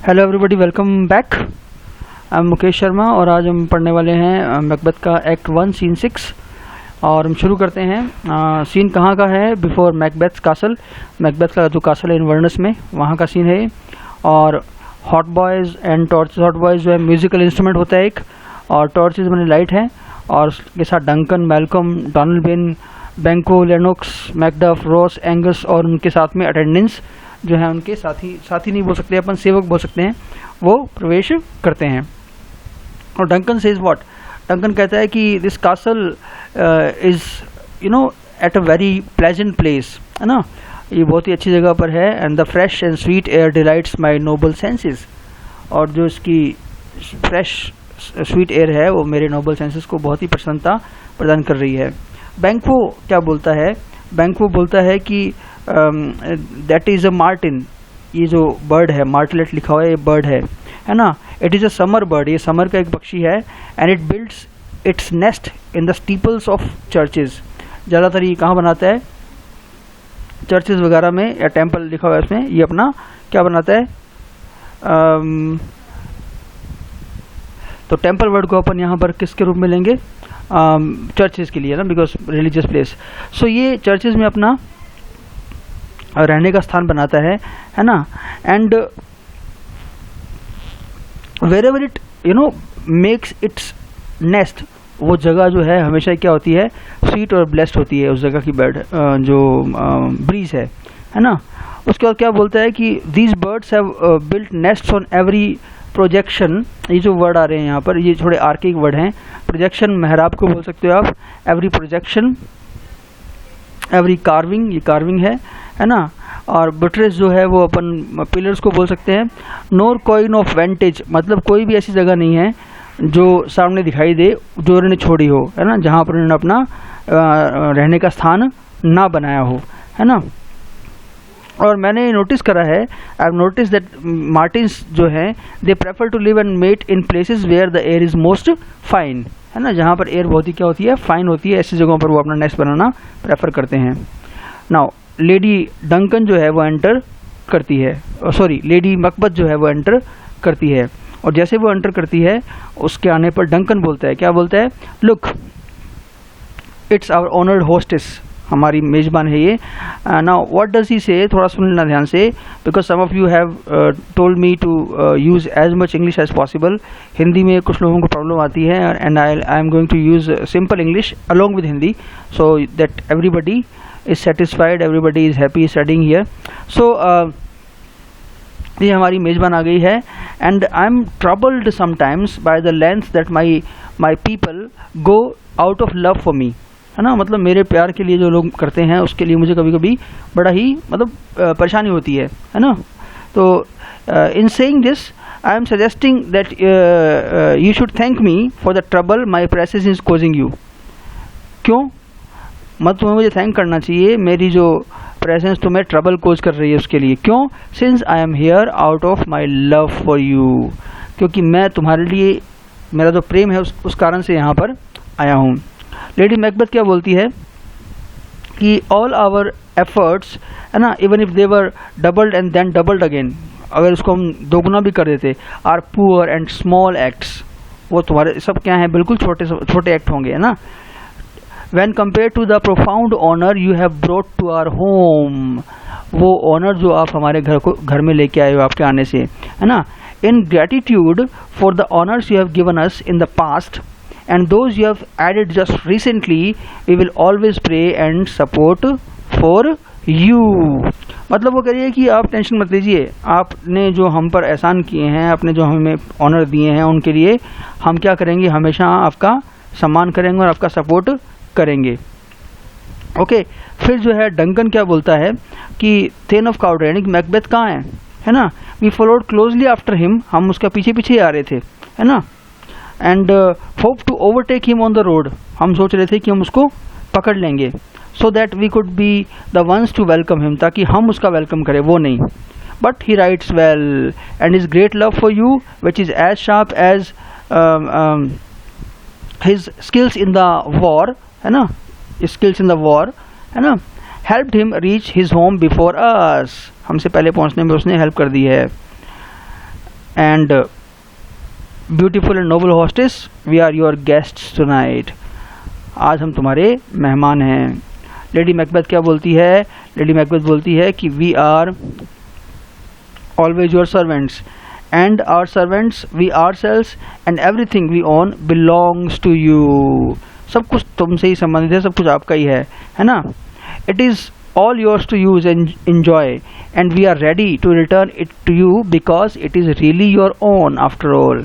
Hello everybody, welcome back. I am Mukesh Sharma और आज हम पढ़ने वाले हैं मैकबेथ का एक्ट 1 सीन 6 और हम शुरू करते हैं। सीन कहाँ का है? Before Macbeth castle. मैकबेथ का जो कासल है इन्वर्नस में, वहाँ का सीन है। और hot boys and torches. Hot boys जो है म्यूजिकल इंस्ट्रूमेंट होता है एक, और टॉर्चेस मैंने लाइट है। और उसके साथ डंकन, मैल्कम, डोनाल्ड बेन, बैंको, लेनोक्स, मैकडफ, रॉस, एंगस और उनके साथ में अटेंडेंस जो है, उनके साथी नहीं बोल सकते अपन, सेवक बोल सकते हैं, वो प्रवेश करते हैं। और डंकन सेज व्हाट? डंकन कहता है कि this castle is at a very pleasant place, है ना, ये बहुत ही अच्छी जगह पर है। And the fresh and sweet air delights my noble senses. और जो इसकी फ्रेश स्वीट एयर है वो मेरे नोबल सेंसेस को बहुत ही प्रसन्नता प्रदान कर रही है। बैंको क्या बोलता है? बैंको बोलता है कि दैट इज़ अ मार्टिन। ये जो बर्ड है, मार्टलेट लिखा हुआ है, ये बर्ड है ना। It is a summer bird, ये समर का एक पक्षी है। And it builds its nest in the steeples of churches. ज़्यादातर ये कहाँ बनाता है? चर्चेज वगैरह में, या टेम्पल लिखा हुआ है इसमें, ये अपना क्या बनाता है? तो टेम्पल वर्ड को अपन यहाँ पर किसके रूप में लेंगे? चर्चेज के लिए ना, बिकॉज रिलीजियस प्लेस। सो ये चर्चेज में अपना रहने का स्थान बनाता है ना। And wherever it makes its nest, वो जगह जो है हमेशा क्या होती है? स्वीट और ब्लेस्ड होती है उस जगह की बर्ड, जो ब्रीज है ना। उसके बाद क्या बोलता है कि these birds have built nests on every projection. ये जो वर्ड आ रहे हैं यहाँ पर, ये थोड़े आर्किक वर्ड हैं। प्रोजेक्शन मेहराब को बोल सकते हो आप, एवरी प्रोजेक्शन, एवरी कार्विंग, ये कार्विंग है ना। और बटरेस जो है वो अपन पिलर्स को बोल सकते हैं। नोर कॉइन ऑफ वेंटेज, मतलब कोई भी ऐसी जगह नहीं है जो सामने दिखाई दे जो उन्होंने छोड़ी हो, है ना, जहाँ पर उन्होंने अपना रहने का स्थान ना बनाया हो, है ना। और मैंने नोटिस करा है, I have notice that martins जो हैं, they prefer to live and mate in places where the air is most fine, है ना, जहाँ पर एयर बहुत ही क्या होती है? फाइन होती है। ऐसी जगहों पर वो अपना नेस्ट बनाना प्रेफर करते हैं। नाउ लेडी डंकन जो है वो एंटर करती है, सॉरी लेडी मैकबेथ जो है वो एंटर करती है। और जैसे वो एंटर करती है, उसके आने पर डंकन बोलता है, क्या बोलता है? Look, it's our honoured hostess, हमारी मेज़बान है ये। नाउ व्हाट डज ही से? थोड़ा सुन लेना ध्यान से, because some of you have told me to use as much English as possible. Hindi में कुछ लोगों को प्रॉब्लम आती है, and I am going to use simple English along with Hindi, so that everybody is satisfied, everybody is happy studying here. So ये हमारी मेज़बान आ गई है। and I'm troubled sometimes by the length that my people go out of love for me, है ना, मतलब मेरे प्यार के लिए जो लोग करते हैं उसके लिए मुझे कभी कभी बड़ा ही मतलब परेशानी होती है ना। तो in saying this I am suggesting that you should thank me for the trouble my presence is causing you. क्यों? तुम्हें मुझे थैंक करना चाहिए, मेरी जो प्रेजेंस तुम्हें ट्रबल कोज कर रही है उसके लिए। क्यों? Since I am here out of my love for you, क्योंकि मैं तुम्हारे लिए, मेरा जो प्रेम है उस कारण से यहाँ पर आया हूँ। लेडी मैकबेथ क्या बोलती है कि ऑल आवर एफर्ट्स, है ना, even if they were doubled and then doubled again, अगर उसको हम दोगुना भी कर देते, are poor and small acts, वो तुम्हारे सब क्या हैं? बिल्कुल छोटे एक्ट होंगे, है ना। When compared to the profound honor you have brought to our home, वो ऑनर जो आप हमारे घर में लेके आए हो आपके आने से, है ना। In gratitude for the honors you have given us in the past and those you have added just recently, we will always pray and support for you. मतलब वो कह रही है कि आप टेंशन मत लीजिए, आपने जो हम पर एहसान किए हैं, आपने जो हमें ऑनर दिए हैं, उनके लिए हम क्या करेंगे? हमेशा आपका सम्मान करेंगे और आपका सपोर्ट करेंगे। ओके, फिर जो है डंकन क्या बोलता है कि थेन ऑफ काउड्रेनिक, मैकबेथ कहाँ है ना। We followed closely after him, हम उसका पीछे पीछे आ रहे थे, है ना। And hope to overtake him on the road, हम सोच रहे थे कि हम उसको पकड़ लेंगे, so that we could be the ones to welcome him, ताकि हम उसका वेलकम करें, वो नहीं। But he rides well and his great love for you which is as sharp as his skills in the war, है ना, skills in the war, है ना, helped him reach his home before us, हमसे पहले पहुंचने में उसने help कर दी है। And beautiful and noble hostess, we are your guests tonight. आज हम तुम्हारे मेहमान हैं। लेडी मैकबेथ क्या बोलती है? लेडी मैकबेथ बोलती है कि we are always your servants and our servants we ourselves and everything we own belongs to you. सब कुछ तुमसे ही संबंधित है, सब कुछ आपका ही है ना। It is all yours to use and enjoy, and we are ready to return it to you because it is really your own after all।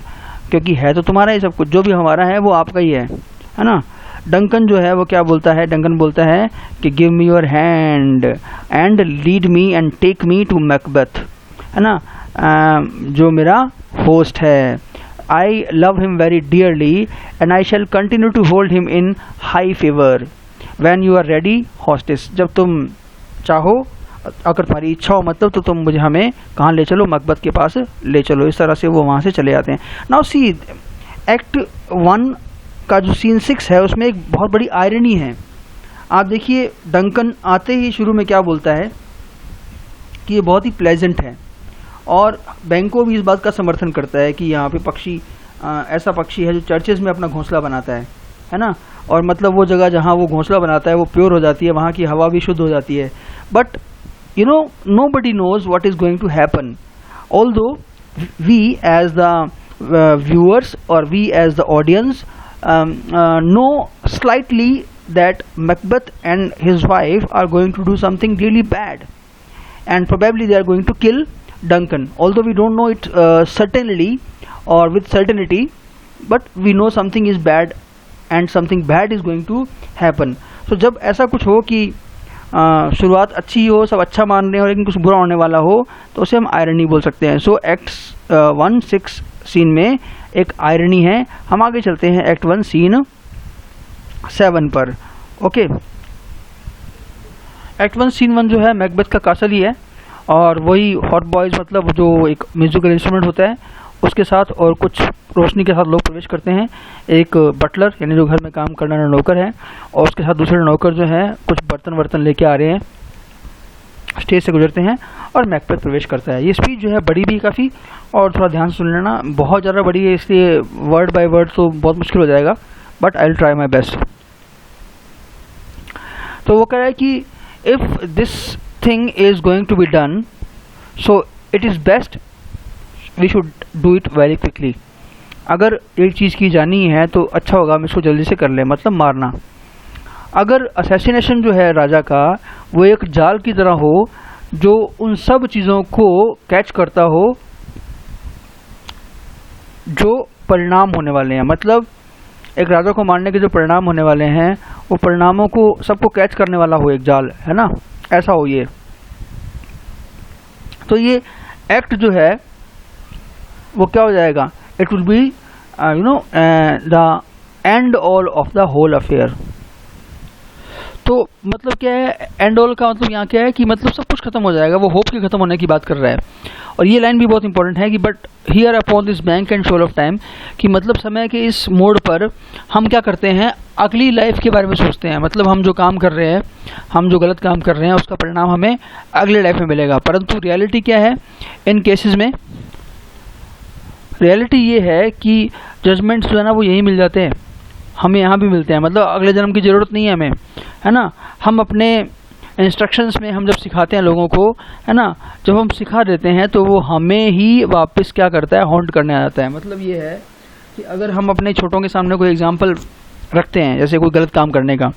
क्योंकि है तो तुम्हारा ही सब कुछ, जो भी हमारा है वो आपका ही है ना। डंकन जो है वो क्या बोलता है? डंकन बोलता है कि give me your hand and lead me and take me to Macbeth, है ना। जो मेरा होस्ट है, I love him very dearly and I shall continue to hold him in high favour when you are ready hostess. जब तुम चाहो, अगर तुम्हारी इच्छा हो मतलब, तो तुम मुझे हमें कहाँ ले चलो? मैकबेथ के पास ले चलो। इस तरह से वो वहाँ से चले जाते हैं। नाउ सी, एक्ट 1 का जो सीन 6 है उसमें एक बहुत बड़ी आयरनी है। आप देखिए, डंकन आते ही शुरू में क्या बोलता है कि ये बहुत ही प्लेजेंट है, और बैंको भी इस बात का समर्थन करता है कि यहाँ पे पक्षी ऐसा पक्षी है जो चर्चेज में अपना घोंसला बनाता है ना। और मतलब वो जगह जहाँ वो घोंसला बनाता है वो प्योर हो जाती है, वहाँ की हवा भी शुद्ध हो जाती है। But you know, nobody knows what is going to happen, although we as the viewers or we as the audience know slightly that Macbeth and his wife are going to do something really bad, and probably they are going to kill Duncan, although we don't know it certainly or with certainty, but we know something is bad and something bad is going to happen। So जब ऐसा कुछ हो कि शुरुआत अच्छी हो, सब अच्छा मान रहे हो, लेकिन कुछ बुरा होने वाला हो, तो उसे हम आयरनी बोल सकते हैं। सो एक्ट 1 6 सीन में एक आयरनी है। हम आगे चलते हैं एक्ट 1 सीन 7 पर। ओके, एक्ट 1 सीन 1 जो है मैकबेथ का कासल ही है, और वही हॉट बॉयज़ मतलब जो एक म्यूजिकल इंस्ट्रूमेंट होता है उसके साथ और कुछ रोशनी के साथ लोग प्रवेश करते हैं। एक बटलर यानी जो घर में काम करने वाला नौकर है, और उसके साथ दूसरे नौकर जो है कुछ बर्तन लेके आ रहे हैं, स्टेज से गुजरते हैं और मैकबेथ प्रवेश करता है। ये स्पीच जो है बड़ी भी काफ़ी, और थोड़ा ध्यान से सुन लेना, बहुत ज़्यादा बड़ी है इसलिए वर्ड बाय वर्ड तो बहुत मुश्किल हो जाएगा, but I will try my best. तो वो कह रहा है कि if this thing is going to be done, so it is best we should do it very quickly. अगर एक चीज़ की जानी है तो अच्छा होगा हम इसको जल्दी से कर लें, मतलब मारना। अगर असैसिनेशन जो है राजा का वो एक जाल की तरह हो जो उन सब चीज़ों को कैच करता हो जो परिणाम होने वाले हैं, मतलब एक राजा को मारने के जो परिणाम होने वाले हैं वो परिणामों को सबको कैच करने वाला हो, एक जाल, है ना, ऐसा हो ये। तो ये एक्ट जो है वो क्या हो जाएगा? It will be you know the end all of the whole affair. तो मतलब क्या है एंड ऑल का? मतलब यहाँ क्या है कि मतलब सब कुछ खत्म हो जाएगा, वो होप के खत्म होने की बात कर रहा है। और ये लाइन भी बहुत इंपॉर्टेंट है कि but here upon this bank and shoal of time, कि मतलब समय के इस मोड़ पर हम क्या करते हैं, अगली लाइफ के बारे में सोचते हैं। मतलब हम जो काम कर रहे हैं, हम जो गलत काम कर रहे हैं, उसका परिणाम हमें अगले लाइफ में मिलेगा। परंतु रियलिटी क्या है इन केसेस में? रियलिटी ये है कि जजमेंट्स जो है ना वो यही मिल जाते हैं, हमें यहाँ भी मिलते हैं। मतलब अगले जन्म की ज़रूरत नहीं है हमें, है ना। हम अपने इंस्ट्रक्शंस में हम जब सिखाते हैं लोगों को, है ना, जब हम सिखा देते हैं तो वो हमें ही वापस क्या करता है, हॉन्ट करने आ जाता है। मतलब ये है कि अगर हम अपने छोटों के सामने कोई एग्जाम्पल रखते हैं जैसे कोई गलत काम करने का,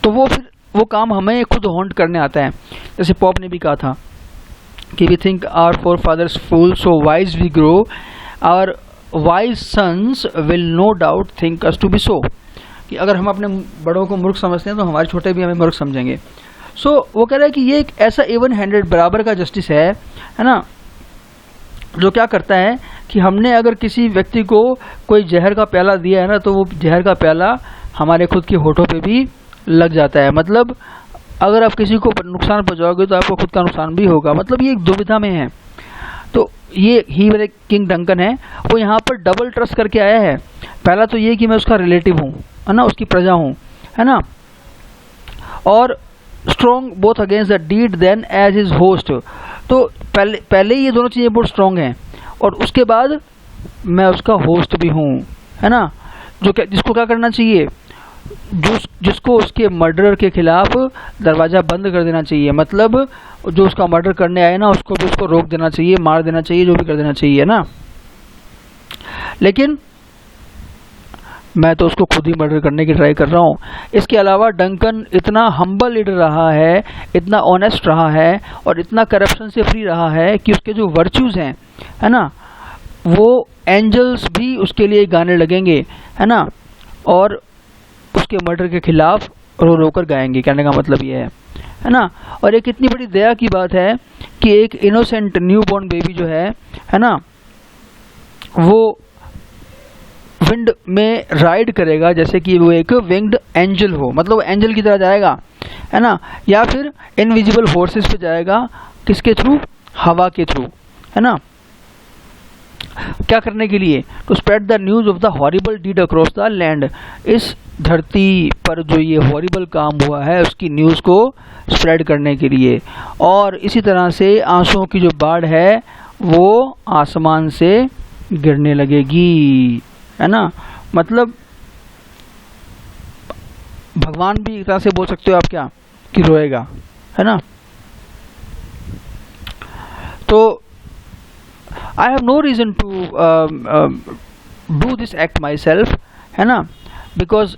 तो वो फिर वो काम हमें खुद हॉन्ट करने आता है। जैसे पॉप ने भी कहा था कि we think our forefathers fool so wise we grow, our wise sons will no doubt think us to be so, कि अगर हम अपने बड़ों को मूर्ख समझते हैं तो हमारे छोटे भी हमें मूर्ख समझेंगे। सो वो कह रहा है कि ये एक ऐसा इवन हैंडेड बराबर का जस्टिस है ना, जो क्या करता है कि हमने अगर किसी व्यक्ति को कोई जहर का प्याला दिया है ना, तो वो जहर का प्याला हमारे खुद के होठों पे भी लग जाता है। मतलब अगर आप किसी को नुकसान पहुंचाओगे तो आपको खुद का नुकसान भी होगा। मतलब ये एक दुविधा में है। तो ये ही मेरे किंग डंकन है, वो यहाँ पर डबल ट्रस्ट करके आया है। पहला तो ये कि मैं उसका रिलेटिव हूँ, है ना, उसकी प्रजा हूँ, है ना, और strong both against the deed then as his host. तो पहले ये दोनों चीज़ें बहुत स्ट्रॉन्ग हैं। और उसके बाद मैं उसका होस्ट भी हूँ, है ना। जिसको क्या करना चाहिए, जिसको उसके मर्डर के खिलाफ दरवाज़ा बंद कर देना चाहिए, मतलब जो उसका मर्डर करने आए ना उसको भी उसको रोक देना चाहिए, मार देना चाहिए, जो भी कर देना चाहिए ना। लेकिन मैं तो उसको खुद ही मर्डर करने की ट्राई कर रहा हूँ। इसके अलावा डंकन इतना हम्बल लीडर रहा है, इतना ऑनेस्ट रहा है और इतना करप्शन से फ्री रहा है कि उसके जो वर्च्यूज़ हैं, है ना, वो एंजल्स भी उसके लिए गाने लगेंगे, है ना, और उसके मर्डर के खिलाफ रो रो कर गाएंगे। कहने का मतलब ये है ना। और एक इतनी बड़ी दया की बात है कि एक इनोसेंट न्यू बॉर्न बेबी जो है ना, वो विंड में राइड करेगा जैसे कि वो एक विंग्ड एंजल हो, मतलब एंजल की तरह जाएगा, है ना, या फिर इनविजिबल फोर्सेस पे जाएगा, किसके थ्रू, हवा के थ्रू, है ना। क्या करने के लिए, to spread the news of the horrible deed across the land. इस धरती पर जो ये हॉरिबल काम हुआ है उसकी न्यूज़ को स्प्रेड करने के लिए। और इसी तरह से आंसुओं की जो बाढ़ है वो आसमान से गिरने लगेगी, है ना। मतलब भगवान भी एक तरह से बोल सकते हो आप क्या, कि रोएगा, है ना। तो I have no reason to do this act myself, है ना, because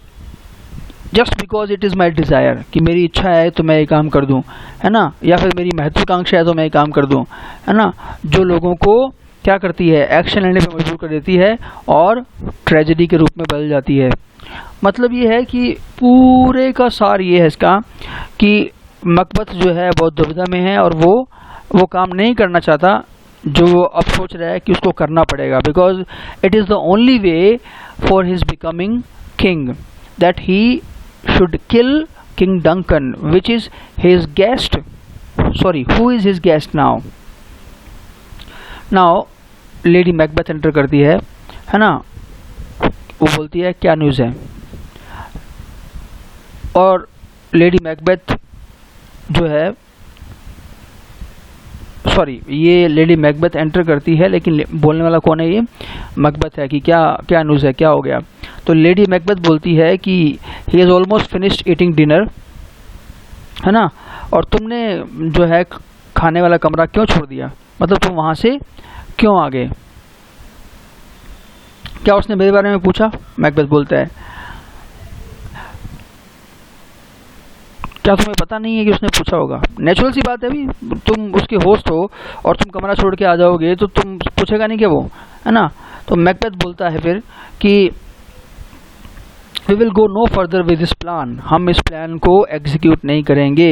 just because it is my desire, कि मेरी इच्छा है तो मैं ये काम कर दूं, है ना, या फिर मेरी महत्वाकांक्षा है तो मैं ये काम कर दूं, है ना, जो लोगों को क्या करती है, एक्शन लेने पे मजबूर कर देती है और ट्रेजेडी के रूप में बदल जाती है। मतलब ये है कि पूरे का सार ये है इसका कि मकबथ जो है बहुत दुविधा में है और वो काम नहीं करना चाहता जो वो अब सोच रहा है कि उसको करना पड़ेगा, because it is the only way for his becoming king, that he should kill king Duncan which is his guest, sorry who is his guest now. Lady Macbeth enter करती है ना, वो बोलती है क्या न्यूज़ है, और लेडी मैकबेथ जो है, सॉरी ये लेडी मैकबेथ एंटर करती है लेकिन बोलने वाला कौन है, ये मैकबेथ है कि क्या क्या न्यूज़ है, क्या हो गया। तो लेडी मैकबेथ बोलती है कि he is almost finished eating dinner, है ना, और तुमने जो है खाने वाला कमरा क्यों छोड़ दिया, मतलब तुम वहाँ से क्यों आ गए, क्या उसने मेरे बारे में पूछा। मैकबेथ बोलता है क्या तुम्हें पता नहीं है कि उसने पूछा होगा, नेचुरल सी बात है, अभी तुम उसके होस्ट हो और तुम कमरा छोड़ के आ जाओगे तो तुम पूछेगा नहीं क्या वो, है ना। तो मैकबेथ बोलता है फिर कि we will go no further with this plan, हम इस प्लान को एग्जीक्यूट नहीं करेंगे।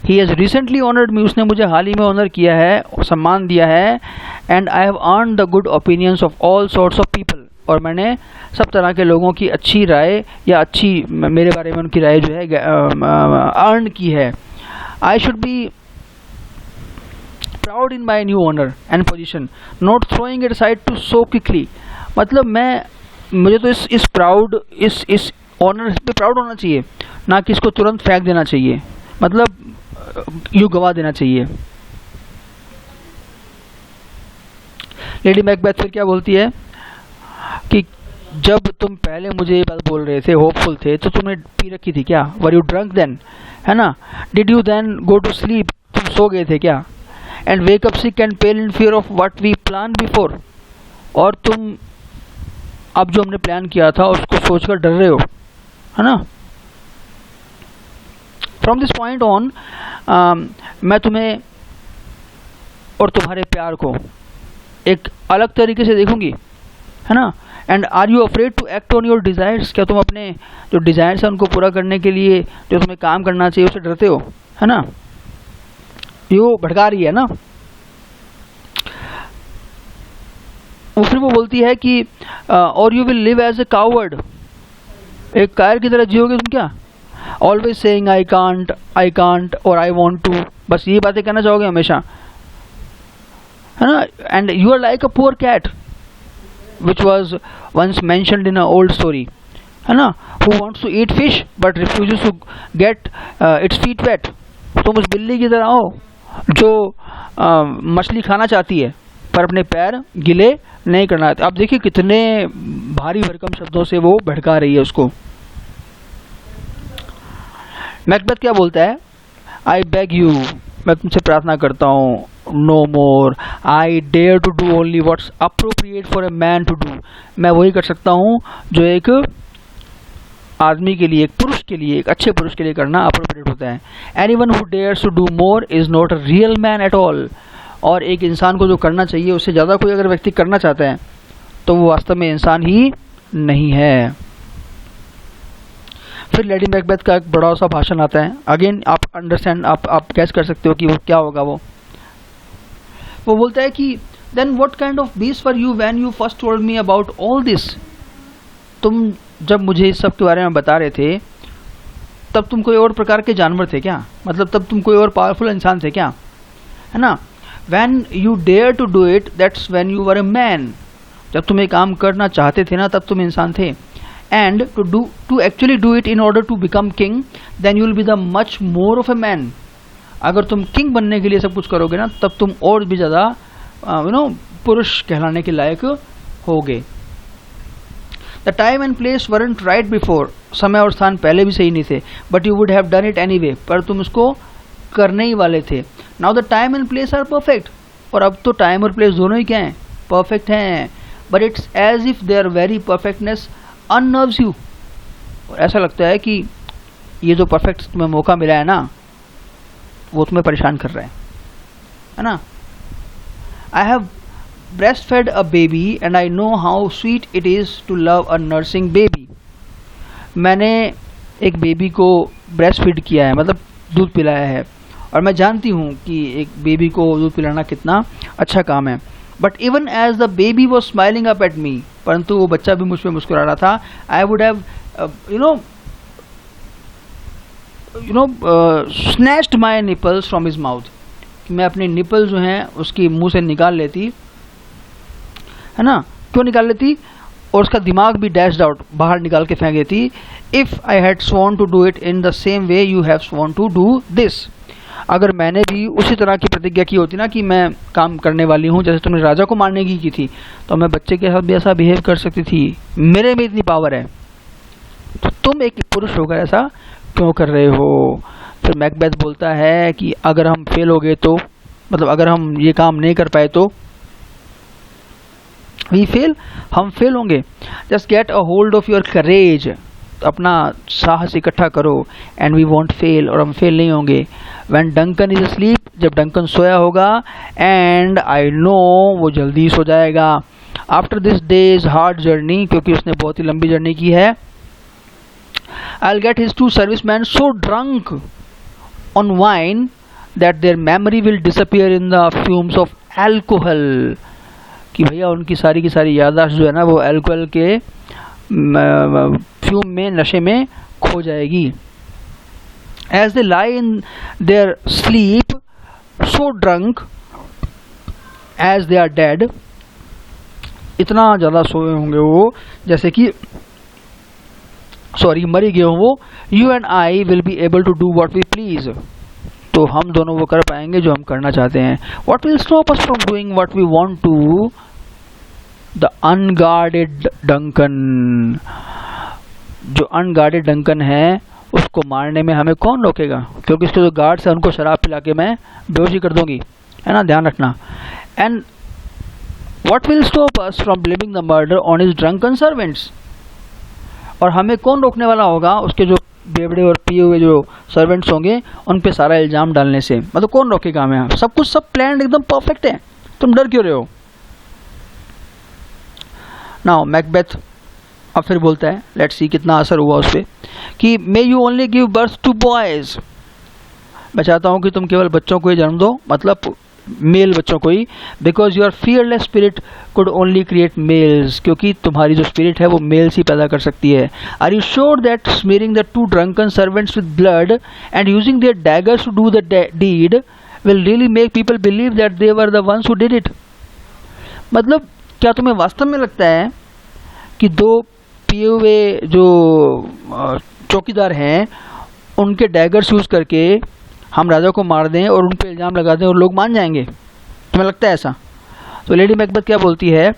He has recently honoured me, उसने मुझे हाल ही में ऑनर किया है, सम्मान दिया है, and I have earned the good opinions of all sorts of people, और मैंने सब तरह के लोगों की अच्छी राय या अच्छी मेरे बारे में उनकी राय जो है अर्न की है। I should be proud in my new honour and position, not throwing it side to so quickly. मतलब मुझे तो इस प्राउड इस ऑनर पे प्राउड होना चाहिए, ना कि इसको तुरंत फेंक देना चाहिए, मतलब यूँ गवा देना चाहिए। लेडी मैकबेथ फिर क्या बोलती है कि जब तुम पहले मुझे ये बात बोल रहे थे, होपफुल थे, तो तुमने पी रखी थी क्या, वर यू ड्रंक देन, है ना, did you then go to sleep, तुम सो गए थे क्या, and wake up sick and pale in fear of what we plan before, और तुम अब जो हमने प्लान किया था उसको सोचकर डर रहे हो, है ना। फ्रॉम दिस पॉइंट ऑन मैं तुम्हें और तुम्हारे प्यार को एक अलग तरीके से देखूंगी, है ना। And are you afraid to act on your desires, क्या तुम अपने जो डिज़ायर्स हैं उनको पूरा करने के लिए जो तुम्हें काम करना चाहिए उससे डरते हो, है ना। यो भड़का रही है ना। फिर वो बोलती है कि और you will live as a coward, एक कायर की तरह जियोगे तुम क्या, ऑलवेज सेइंग आई कांट और आई वांट टू, बस ये बातें कहना चाहोगे हमेशा, है ना। And you are like a poor cat which was once mentioned in an old story, है ना, who wants to eat fish but refuses to get its feet wet। तुम उस बिल्ली की तरह हो जो मछली खाना चाहती है पर अपने पैर गीले नहीं करना। आप देखिए कितने भारी भरकम शब्दों से वो भड़का रही है उसको। मैकबेथ क्या बोलता है? आई बेग यू, मैं तुमसे प्रार्थना करता हूँ, no more, I dare to do only what's appropriate for a man to do, मैं वही कर सकता हूँ जो एक आदमी के लिए, एक पुरुष के लिए, एक अच्छे पुरुष के लिए करना अप्रोप्रिएट होता है। Anyone who dares to do more is not a real man at all, और एक इंसान को जो करना चाहिए उससे ज़्यादा कोई अगर व्यक्ति करना चाहता है तो वो वास्तव में इंसान ही नहीं है। फिर लेडी मैकबेथ का एक बड़ा सा भाषण आता है। अगेन आप अंडरस्टैंड, आप कैच कर सकते हो कि वो क्या होगा। वो बोलता है कि then what kind of beast were you when you first told me about all this, तुम जब मुझे इस सब के बारे में बता रहे थे तब तुम कोई और प्रकार के जानवर थे क्या? मतलब तब तुम कोई और पावरफुल इंसान थे क्या, है ना? When you dare to do it, that's when you were a man. जब तुम ये काम करना चाहते थे ना तब तुम इंसान थे। And to actually do it in order to become king, then you will be the much more of a man. अगर तुम किंग बनने के लिए सब कुछ करोगे ना तब तुम और भी ज़्यादा पुरुष कहलाने के लायक होगे। The time and place weren't right before. समय और स्थान पहले भी सही नहीं थे, but you would have done it anyway. पर तुम उसको करने ही वाले थे। Now the time and place are perfect. और अब तो टाइम और प्लेस दोनों ही क्या हैं? परफेक्ट हैं। But it's as if their very perfectness unnerves you. और ऐसा लगता है कि ये जो परफेक्ट तुम्हें मौका मिला है ना वो तुम्हें परेशान कर रहा है ना? I have breastfed a baby and I know how sweet it is to love a nursing baby. मैंने एक बेबी को ब्रेस्ट फीड किया है, मतलब दूध पिलाया है, और मैं जानती हूँ कि एक बेबी को दूध पिलाना कितना अच्छा काम है। But even as the baby was smiling up at me, परंतु वो बच्चा भी मुझ पर मुस्कुरा रहा था। I would have snatched my nipples from his mouth, मैं अपने निपल जो हैं उसकी मुंह से निकाल लेती, है ना? क्यों निकाल लेती? और उसका दिमाग भी डैश्ड आउट, बाहर निकाल के फेंक देती। If I had sworn to do it in the same way you have sworn to do this, अगर मैंने भी उसी तरह की प्रतिज्ञा की होती ना कि मैं काम करने वाली हूँ जैसे तुमने राजा को मारने की थी, तो मैं बच्चे के साथ भी ऐसा बिहेव कर सकती थी। मेरे में इतनी पावर है, तो तुम एक पुरुष होकर ऐसा क्यों कर रहे हो? फिर मैकबेथ बोलता है कि अगर हम फेल हो गए तो, मतलब अगर हम ये काम नहीं कर पाए तो हम फेल होंगे। Just get a hold of your करेज, अपना साहस इकट्ठा करो, एंड वी वॉन्ट फेल, और हम फेल नहीं होंगे। व्हेन डंकन इज अस्लीप, जब डंकन सोया होगा, एंड आई नो, वो जल्दी सो जाएगा। After this days hard journey, क्योंकि उसने बहुत ही लंबी जर्नी की है। I will get his 2 serviceman so drunk on wine that there memory will disappear in the fumes of alcohol, कि भैया उनकी सारी की सारी याददाश्त जो है ना वो एल्कोहल के फ्यूम में, नशे में खो जाएगी। As they lie in their sleep so drunk as they are dead, इतना ज़्यादा सोए होंगे वो जैसे कि मरी गए हों वो। You and I will be able to do what we please, तो हम दोनों वो कर पाएंगे जो हम करना चाहते हैं। What will stop us from doing what we want to? The unguarded Duncan, जो अनगार्डेड डंकन है उसको मारने में हमें कौन रोकेगा? क्योंकि इसके जो गार्ड्स हैं उनको शराब पिला के मैं बेहोशी कर दूंगी, है ना? ध्यान रखना। And what will stop us from blaming the murder on his drunken servants, और हमें कौन रोकने वाला होगा उसके जो बेवड़े और पिए हुए जो सर्वेंट्स होंगे उन पे सारा इल्जाम डालने से? मतलब कौन रोकेगा हमें? सब कुछ, सब प्लान एकदम परफेक्ट है, तुम डर क्यों रहे हो? नाउ मैकबेथ अब फिर बोलता है, लेट्स सी कितना असर हुआ उस पर, कि may you only give birth to boys, मैं चाहता हूँ कि तुम केवल बच्चों को ही जन्म दो, मतलब मेल बच्चों को ही, because your fearless spirit could only create males, क्योंकि तुम्हारी जो स्पिरिट है वो मेल्स ही पैदा कर सकती है। Are you sure that smearing the 2 drunken servants with blood and using their daggers to do the deed will really make people believe that they were the ones who did it? मतलब क्या तुम्हें वास्तव में लगता है कि 2 पिए हुए जो चौकीदार हैं उनके डैगर्स यूज करके हम राजा को मार दें और उन पर इल्ज़ाम लगा दें और लोग मान जाएंगे? तुम्हें लगता है ऐसा? तो लेडी मैकबेथ क्या बोलती है,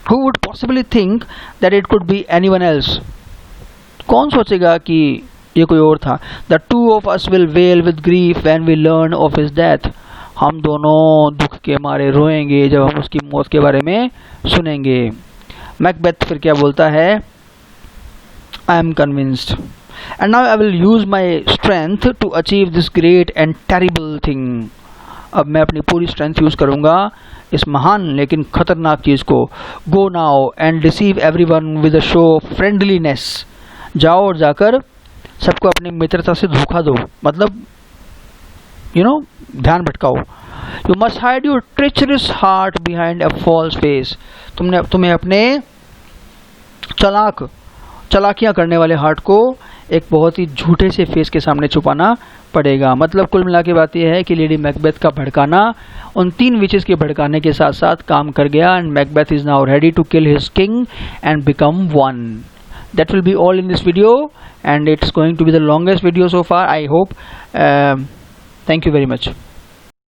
Who would possibly think that it could be anyone else? कौन सोचेगा कि ये कोई और था। The two of us will wail with grief when we learn of his death. हम दोनों दुख के मारे रोएंगे जब हम उसकी मौत के बारे में सुनेंगे। मैकबेथ फिर क्या बोलता है, I am convinced and now I will use my strength to achieve this great and terrible thing. अब मैं अपनी पूरी स्ट्रेंथ यूज करूंगा इस महान लेकिन खतरनाक चीज को। Go now and deceive everyone with a show off friendliness. जाओ और जाकर सबको अपनी मित्रता से धोखा दो, मतलब ध्यान भटकाओ। You must hide your treacherous heart behind a false face. तुम्हें अपने चालाकियां करने वाले हार्ट को एक बहुत ही झूठे से फेस के सामने छुपाना पड़ेगा। मतलब कुल मिला के बात यह है कि लेडी मैकबेथ का भड़काना उन 3 विचेस के भड़काने के साथ साथ काम कर गया, and Macbeth is now ready to kill his king and become one. That will be all in this video, and it's going to be the longest video so far, I hope. Thank you very much.